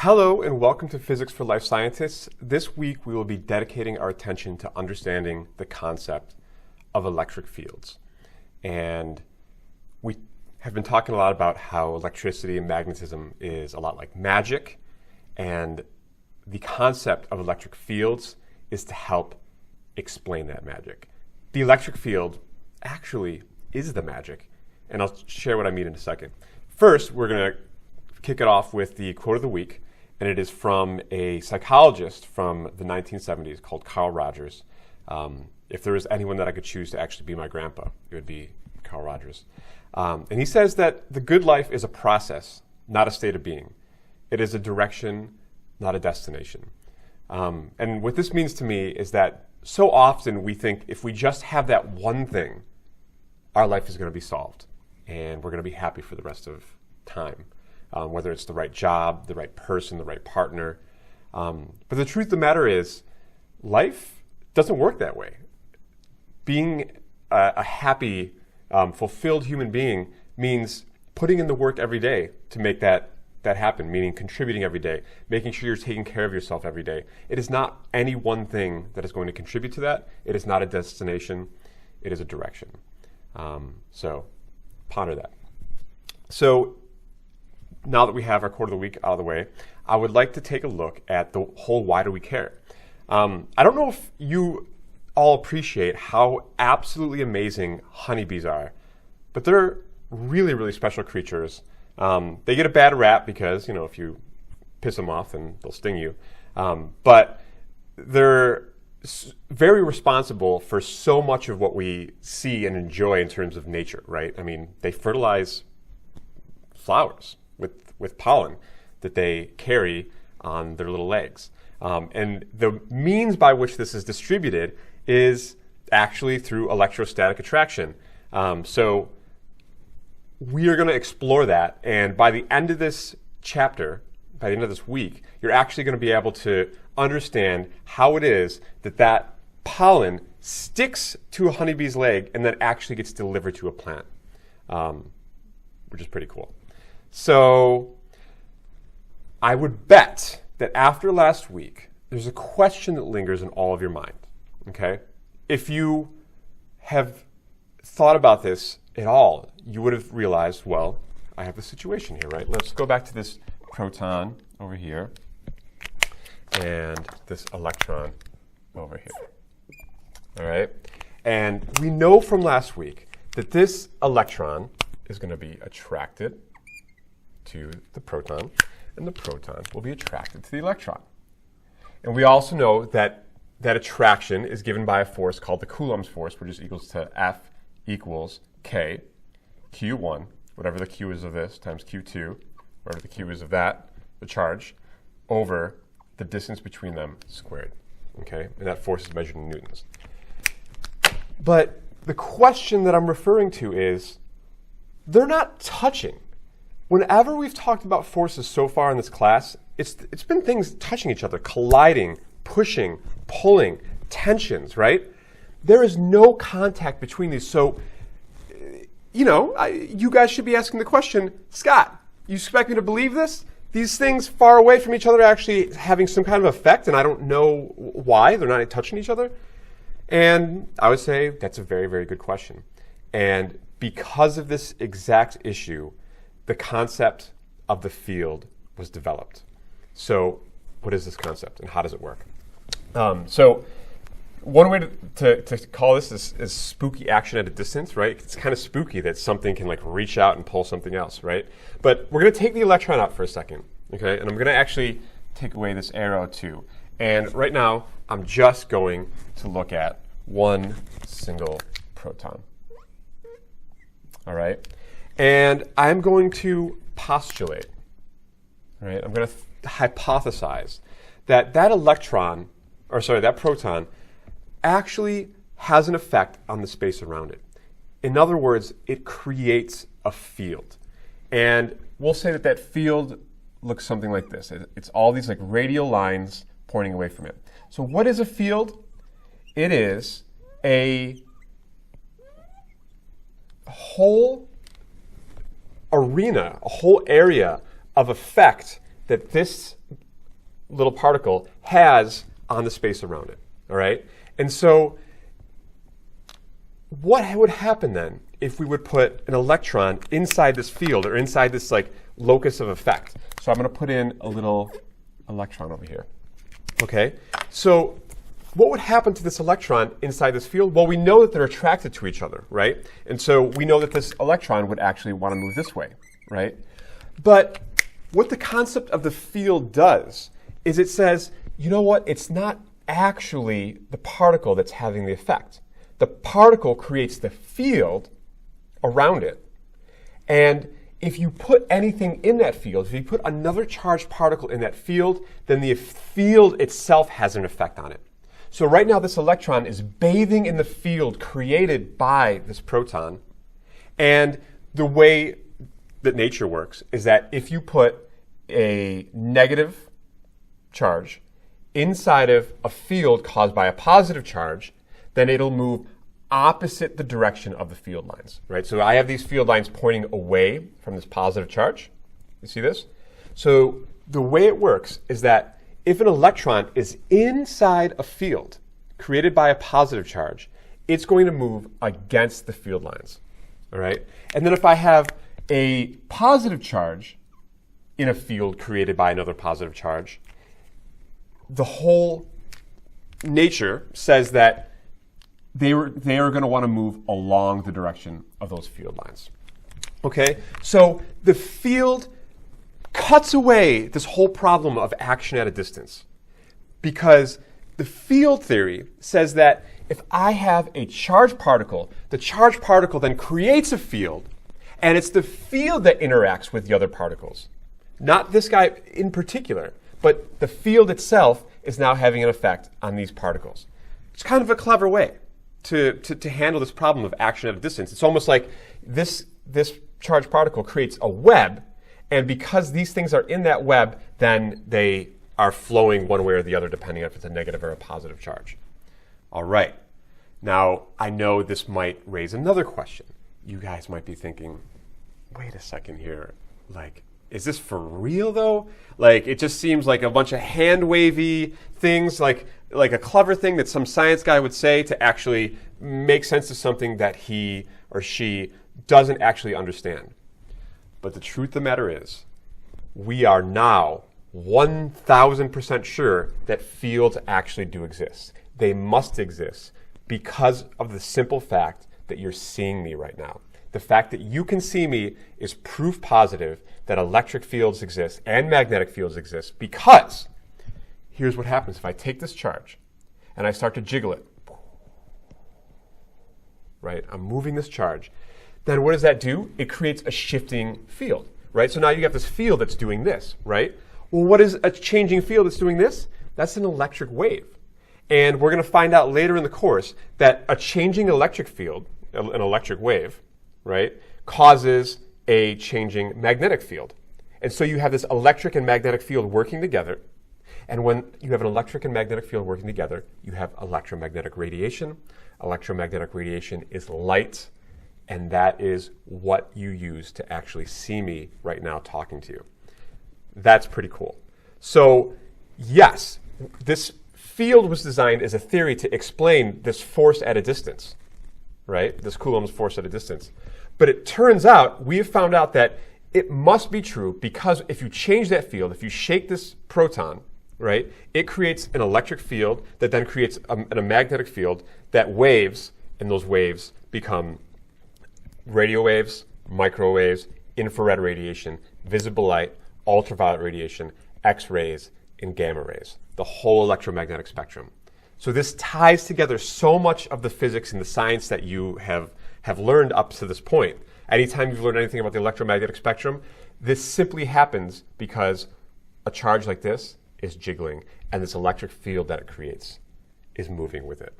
Hello and welcome to Physics for Life Scientists. This week we will be dedicating our attention to understanding the concept of electric fields. And we have been talking a lot about how electricity and magnetism is a lot like magic, and the concept of electric fields is to help explain that magic. The electric field actually is the magic, and I'll share what I mean in a second. First, we're going to kick it off with the quote of the week, and it is from a psychologist from the 1970s called Carl Rogers. If there was anyone that I could choose to actually be my grandpa, it would be Carl Rogers. And he says that the good life is a process, not a state of being. It is a direction, not a destination. And what this means to me is that so often we think if we just have that one thing, our life is going to be solved, and we're going to be happy for the rest of time. Whether it's the right job, the right person, the right partner. But the truth of the matter is, life doesn't work that way. Being a happy, fulfilled human being means putting in the work every day to make that happen, meaning contributing every day, making sure you're taking care of yourself every day. It is not any one thing that is going to contribute to that. It is not a destination. It is a direction. So ponder that. So now that we have our quote of the week out of the way, I would like to take a look at the whole why do we care. I don't know if you all appreciate how absolutely amazing honeybees are, but they're really, really special creatures. They get a bad rap because, if you piss them off, then they'll sting you. But they're very responsible for so much of what we see and enjoy in terms of nature, right? I mean, they fertilize flowers with pollen that they carry on their little legs. And the means by which this is distributed is actually through electrostatic attraction. So we are going to explore that, and by the end of this chapter, by the end of this week, you're actually going to be able to understand how it is that pollen sticks to a honeybee's leg and then actually gets delivered to a plant, which is pretty cool. So I would bet that after last week, there's a question that lingers in all of your mind, okay? If you have thought about this at all, you would have realized, well, I have a situation here, right? Let's go back to this proton over here and this electron over here, all right? And we know from last week that this electron is going to be attracted to the proton, and the proton will be attracted to the electron. And we also know that that attraction is given by a force called the Coulomb's force, which is equals to F equals K, Q1, whatever the Q is of this, times Q2, whatever the Q is of that, the charge, over the distance between them squared. Okay? And that force is measured in newtons. But the question that I'm referring to is, they're not touching. Whenever we've talked about forces so far in this class, it's been things touching each other, colliding, pushing, pulling, tensions, right? There is no contact between these. So, you guys should be asking the question, Scott, you expect me to believe this? These things far away from each other are actually having some kind of effect, and I don't know why. They're not touching each other. And I would say that's a very, very good question. And because of this exact issue, the concept of the field was developed. So what is this concept and how does it work? So one way to call this is spooky action at a distance, right? It's kind of spooky that something can reach out and pull something else, right? But we're going to take the electron out for a second, okay? And I'm going to actually take away this arrow too. And right now, I'm just going to look at one single proton, all right? And I'm going to postulate, right? I'm going to hypothesize that that proton actually has an effect on the space around it. In other words, it creates a field. And we'll say that field looks something like this. It's all these radial lines pointing away from it. So what is a field? It is a whole arena, a whole area of effect that this little particle has on the space around it, all right? And so what would happen then if we would put an electron inside this field or inside this like locus of effect? So I'm going to put in a little electron over here, okay? So what would happen to this electron inside this field? Well, we know that they're attracted to each other, right? And so we know that this electron would actually want to move this way, right? But what the concept of the field does is it says, you know what? It's not actually the particle that's having the effect. The particle creates the field around it. And if you put anything in that field, if you put another charged particle in that field, then the field itself has an effect on it. So right now this electron is bathing in the field created by this proton. And the way that nature works is that if you put a negative charge inside of a field caused by a positive charge, then it'll move opposite the direction of the field lines, right? So I have these field lines pointing away from this positive charge. You see this? So the way it works is that if an electron is inside a field created by a positive charge, it's going to move against the field lines, all right? And then if I have a positive charge in a field created by another positive charge, the whole nature says that they are going to want to move along the direction of those field lines. Okay? So the field cuts away this whole problem of action at a distance, because the field theory says that if I have a charged particle, the charged particle then creates a field, and it's the field that interacts with the other particles. Not this guy in particular, but the field itself is now having an effect on these particles. It's kind of a clever way to handle this problem of action at a distance. It's almost like this charged particle creates a web, and because these things are in that web, then they are flowing one way or the other, depending on if it's a negative or a positive charge. All right. Now, I know this might raise another question. You guys might be thinking, wait a second here, like, is this for real though? Like, it just seems like a bunch of hand-wavy things, like a clever thing that some science guy would say to actually make sense of something that he or she doesn't actually understand. But the truth of the matter is, we are now 1,000% sure that fields actually do exist. They must exist because of the simple fact that you're seeing me right now. The fact that you can see me is proof positive that electric fields exist and magnetic fields exist, because here's what happens if I take this charge and I start to jiggle it. Right? I'm moving this charge. Then what does that do? It creates a shifting field, right? So now you have this field that's doing this, right? Well, what is a changing field that's doing this? That's an electric wave. And we're going to find out later in the course that a changing electric field, an electric wave, right, causes a changing magnetic field. And so you have this electric and magnetic field working together. And when you have an electric and magnetic field working together, you have electromagnetic radiation. Electromagnetic radiation is light, and that is what you use to actually see me right now talking to you. That's pretty cool. So yes, this field was designed as a theory to explain this force at a distance, right? This Coulomb's force at a distance. But it turns out, we have found out that it must be true, because if you change that field, if you shake this proton, right, it creates an electric field that then creates a magnetic field that waves, and those waves become radio waves, microwaves, infrared radiation, visible light, ultraviolet radiation, X-rays, and gamma rays, the whole electromagnetic spectrum. So this ties together so much of the physics and the science that you have learned up to this point. Anytime you've learned anything about the electromagnetic spectrum, this simply happens because a charge like this is jiggling, and this electric field that it creates is moving with it.